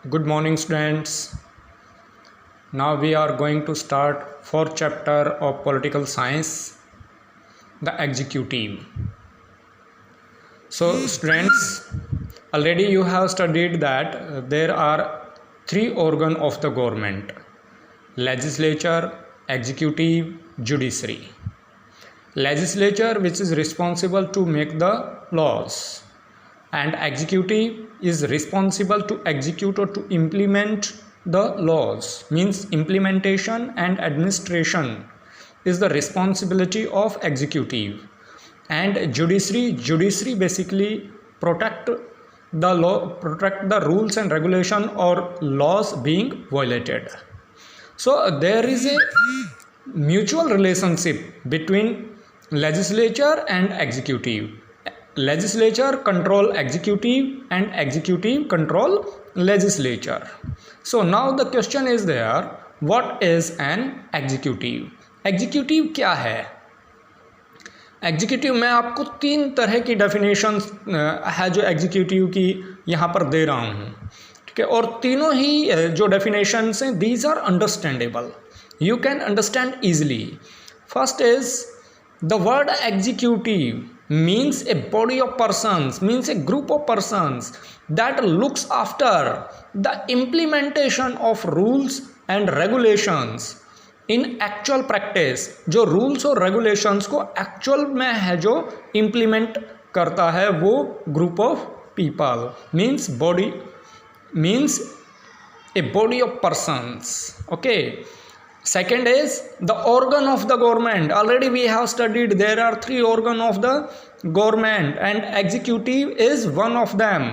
Good morning, students. Now we are going to start fourth chapter of political science, the executive. So, students, already you have studied that there are three organs of the government: legislature, executive, judiciary. Legislature, which is responsible to make the laws, and executive is responsible to execute or to implement the laws, means implementation and administration is the responsibility of executive. And judiciary basically protect the law, protect the rules and regulation or laws being violated. So there is a mutual relationship between legislature and executive. Legislature control executive and executive control legislature. So now the question is there, what is an executive? Executive क्या है? Executive मैं आपको तीन तरह की definition है जो executive की यहाँ पर दे रहा हूँ, ठीक है। और तीनों ही जो डेफिनेशंस हैं these are understandable, you can understand easily. First is the word executive means a body of persons, means a group of persons that looks after the implementation of rules and regulations in actual practice। जो rules और regulations को actual में है जो implement करता है वो group of people, means body, means a body of persons, okay। Second is the organ of the government. Already we have studied there are three organs of the government and executive is one of them.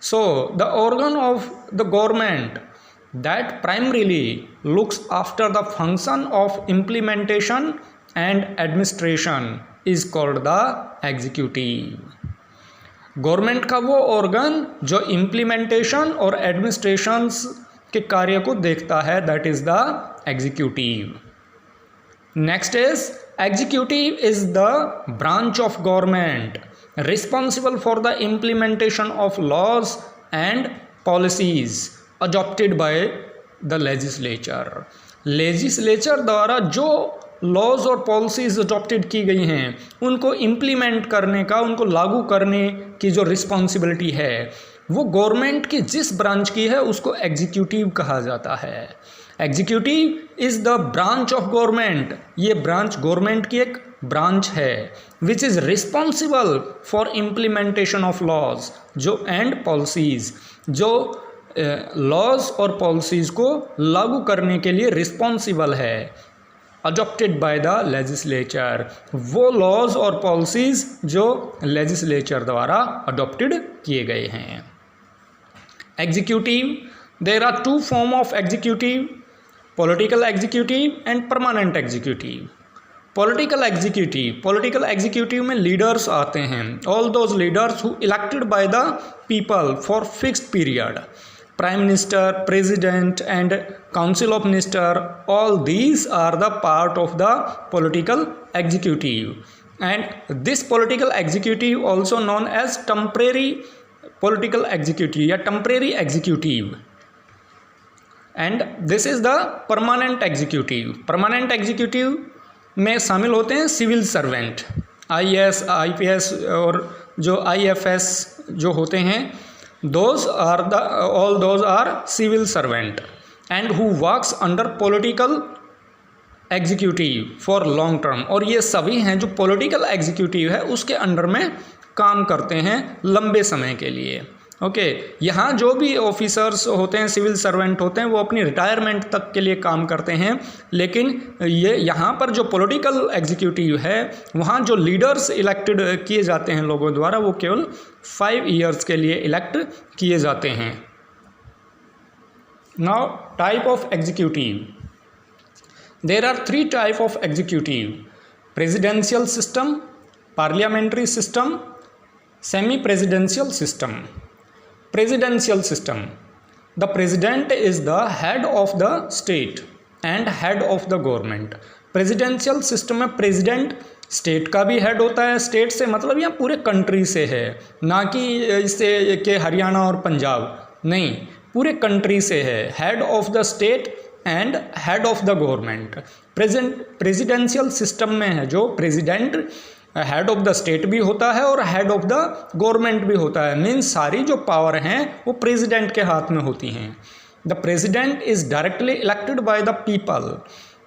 So the organ of the government that primarily looks after the function of implementation and administration is called the executive. Government का वो organ जो implementation और administration के कार्य को देखता है, that is the executive. Next is executive is the branch of government responsible for the implementation of laws and policies adopted by the legislature. Legislature द्वारा जो लॉज और पॉलिसीज अडॉप्टेड की गई हैं उनको इम्प्लीमेंट करने का, उनको लागू करने की जो रिस्पॉन्सिबिलिटी है वो गवर्नमेंट की जिस ब्रांच की है उसको एग्जीक्यूटिव कहा जाता है। Executive is the branch of government, ये ब्रांच गवर्नमेंट की एक ब्रांच है which is responsible for implementation of laws जो एंड पॉलिसीज़, जो लॉज और पॉलिसीज़ को लागू करने के लिए रिस्पॉन्सिबल है, अडॉप्टेड बाय द लेजिस्लेचर। वो लॉज और पॉलिसीज़ जो लेजिस्लेचर द्वारा अडॉप्टेड किए गए हैं। Executive, there are two form of executive, political executive and permanent executive. Political executive में लीडर्स आते हैं, all those leaders who elected by the people for fixed period, Prime Minister, President and Council of Minister, all these are the part of the political executive. And this political executive also known as temporary political executive या temporary executive. And this is the permanent executive. Permanent executive में शामिल होते हैं civil servant, IAS, IPS और जो IFS जो होते हैं, those are civil servant and who works under political executive for long term। और ये सभी हैं जो political executive है उसके अंडर में काम करते हैं लंबे समय के लिए, ओके। यहाँ जो भी ऑफिसर्स होते हैं, सिविल सर्वेंट होते हैं, वो अपनी रिटायरमेंट तक के लिए काम करते हैं, लेकिन ये यहाँ पर जो पॉलिटिकल एग्जीक्यूटिव है वहाँ जो लीडर्स इलेक्टेड किए जाते हैं लोगों द्वारा वो केवल 5 ईयर्स के लिए इलेक्ट किए जाते हैं। Now type of executive, there are 3 type of executive: presidential system, parliamentary system, semi presidential system. Presidential system, the president is the head of the state and head of the government। Presidential system में president state का भी head होता है, state से मतलब यहाँ पूरे country से है, ना कि इससे कि हरियाणा और पंजाब, नहीं, पूरे कंट्री से है, head of the state and head of the government. Presidential system में है जो president head of the state भी होता है और हेड ऑफ द गवर्नमेंट भी होता है। मीन्स सारी जो पावर हैं वो प्रेसिडेंट के हाथ में होती हैं। The president is directly elected by the people.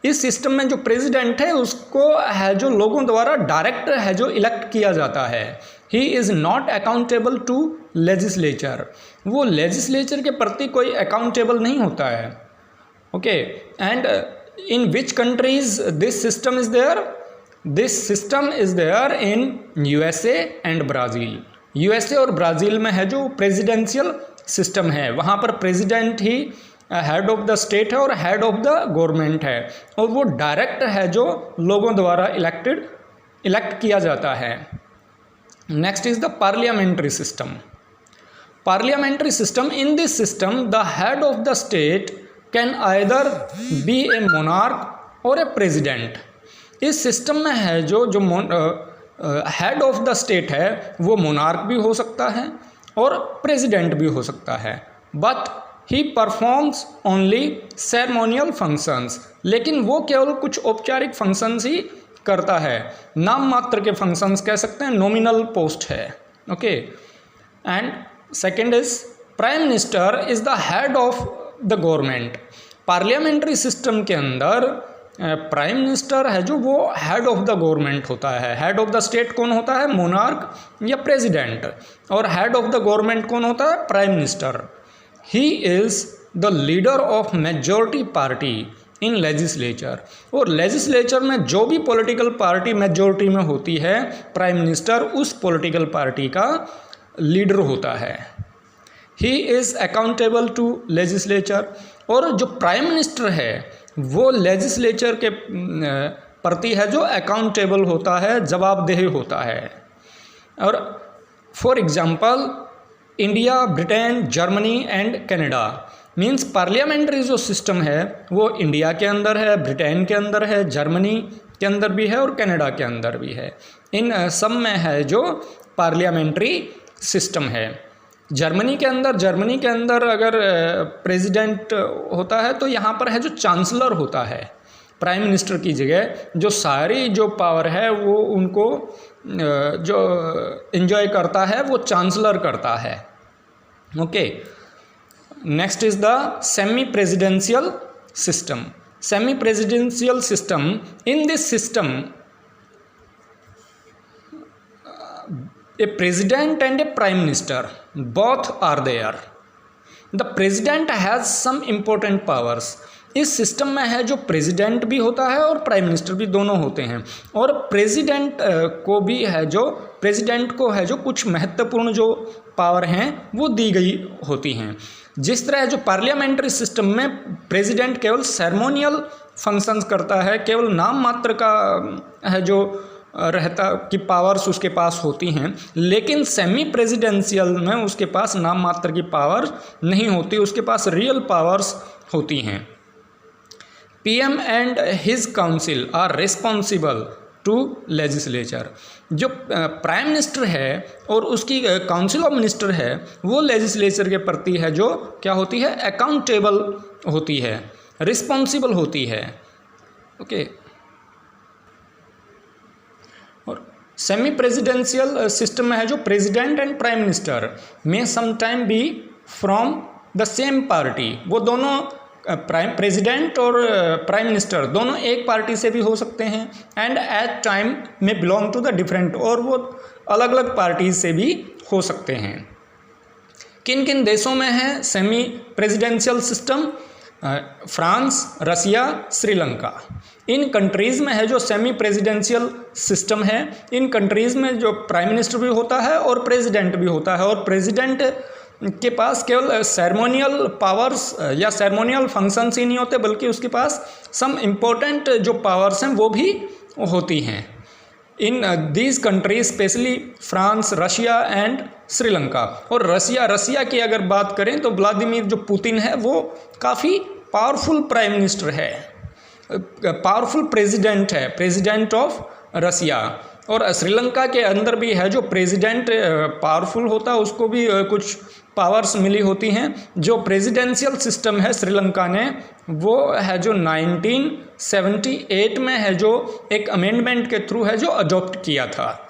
इस सिस्टम में जो प्रेसिडेंट है उसको है जो लोगों द्वारा डायरेक्ट है जो इलेक्ट किया जाता है। He is not accountable to legislature. वो लेजिस्लेचर के प्रति कोई अकाउंटेबल नहीं होता है। Okay, and in which countries this system is there? This system is there in USA and Brazil. USA और ब्राज़ील में है जो प्रेसिडेंशियल सिस्टम है, वहाँ पर प्रेसिडेंट ही हेड ऑफ द स्टेट है और हेड ऑफ द गवर्नमेंट है, और वो डायरेक्ट है जो लोगों द्वारा इलेक्ट किया जाता है। Next is the parliamentary system. Parliamentary system, in this system the head of the state can either be a monarch और ए प्रेसिडेंट। इस सिस्टम में है जो हेड ऑफ द स्टेट है वो मोनार्क भी हो सकता है और प्रेसिडेंट भी हो सकता है, but he performs only ceremonial functions. लेकिन वो केवल कुछ औपचारिक फंक्शंस ही करता है, नाम मात्र के फंक्शंस कह सकते हैं, नॉमिनल पोस्ट है। Okay, and second is prime minister is the head of the government. Parliamentary system के अंदर प्राइम मिनिस्टर है जो वो हेड ऑफ द गवर्नमेंट होता है। हेड ऑफ द स्टेट कौन होता है? मोनार्क या प्रेसिडेंट। और हेड ऑफ द गवर्नमेंट कौन होता है? Prime minister. He is the leader of majority party in legislature. और लेजिस्लेचर में जो भी पॉलिटिकल पार्टी मेजॉरिटी में होती है, प्राइम मिनिस्टर उस पॉलिटिकल पार्टी का लीडर होता है। He is accountable to legislature. और जो प्राइम मिनिस्टर है वो लेजिस्लेचर के प्रति है जो अकाउंटेबल होता है, जवाबदेह होता है। और for example India, Britain, Germany and Canada. Means parliamentary जो सिस्टम है वो इंडिया के अंदर है, ब्रिटेन के अंदर है, जर्मनी के अंदर भी है और कनाडा के अंदर भी है। इन सब में है जो पार्लियामेंट्री सिस्टम है। जर्मनी के अंदर अगर प्रेसिडेंट होता है तो यहाँ पर है जो चांसलर होता है, प्राइम मिनिस्टर की जगह जो सारी जो पावर है वो उनको जो एंजॉय करता है वो चांसलर करता है। Okay, next is the semi presidential system. Semi presidential system, in this system a president and a prime minister both are there. The president has some important powers. इस सिस्टम में है जो president भी होता है और प्राइम मिनिस्टर भी दोनों होते हैं। और प्रेसिडेंट को भी है जो प्रेसिडेंट को है जो कुछ महत्वपूर्ण जो पावर हैं वो दी गई होती हैं। जिस तरह जो पार्लियामेंट्री सिस्टम में प्रेसिडेंट केवल सेरेमोनियल फंक्शंस करता है, केवल नाम मात्र का है जो रहता की पावर्स उसके पास होती हैं, लेकिन सेमी प्रेसिडेंशियल में उसके पास नाम मात्र की पावर नहीं होती, उसके पास रियल पावर्स होती हैं। PM and his council are responsible to legislature. जो प्राइम मिनिस्टर है और उसकी काउंसिल ऑफ मिनिस्टर है वो लेजिस्लेचर के प्रति है जो क्या होती है? अकाउंटेबल होती है, रिस्पॉन्सिबल होती है। ओके, सेमी प्रेसिडेंशियल सिस्टम में है जो प्रेसिडेंट एंड प्राइम मिनिस्टर में sometime be from the same party. वो दोनों प्रेसिडेंट और प्राइम मिनिस्टर दोनों एक पार्टी से भी हो सकते हैं, एंड एट टाइम में बिलोंग टू द डिफरेंट, और वो अलग अलग पार्टी से भी हो सकते हैं। किन किन देशों में है सेमी प्रेसिडेंशियल सिस्टम? फ्रांस, रसिया, श्रीलंका। इन कंट्रीज़ में है जो सेमी प्रेसिडेंशियल सिस्टम है। इन कंट्रीज़ में जो प्राइम मिनिस्टर भी होता है और प्रेसिडेंट भी होता है, और प्रेसिडेंट के पास केवल सेरेमोनियल पावर्स या सेरेमोनियल फंक्शंस ही नहीं होते, बल्कि उसके पास सम इम्पोर्टेंट जो पावर्स हैं वो भी होती हैं। In these countries specially France, Russia and Sri Lanka. और रसिया की अगर बात करें तो व्लादिमीर जो पुतिन है वो काफ़ी पावरफुल प्राइम मिनिस्टर है, पावरफुल प्रेसिडेंट है, प्रेसिडेंट ऑफ रसिया। और श्रीलंका के अंदर भी है जो प्रेसिडेंट पावरफुल होता है, उसको भी कुछ पावर्स मिली होती हैं। जो प्रेसिडेंशियल सिस्टम है श्रीलंका ने, वो है जो 1978 में है जो एक अमेंडमेंट के थ्रू है जो अडॉप्ट किया था।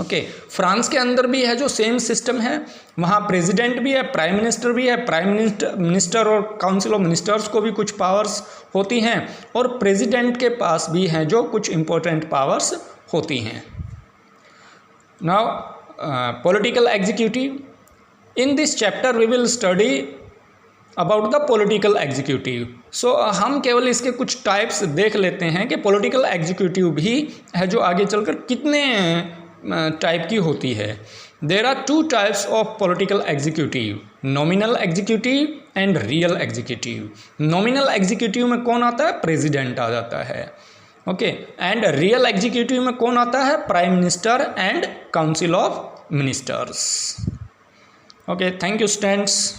ओके, फ्रांस के अंदर भी है जो सेम सिस्टम है, वहाँ प्रेसिडेंट भी है, प्राइम मिनिस्टर भी है, प्राइम मिनिस्टर और काउंसिल ऑफ मिनिस्टर्स को भी कुछ पावर्स होती हैं, और प्रेसिडेंट के पास भी हैं जो कुछ इम्पोर्टेंट पावर्स होती हैं। Now political executive, in this chapter we will study about the political executive. So हम केवल इसके कुछ टाइप्स देख लेते हैं कि पॉलिटिकल एग्जीक्यूटिव भी है जो आगे चलकर कितने टाइप की होती है। There are 2 types of political executive, nominal executive and real executive. Nominal executive में कौन आता है? प्रेसिडेंट आ जाता है। ओके, एंड रियल एग्जीक्यूटिव में कौन आता है? Prime minister and council of ministers. Okay, thank you students.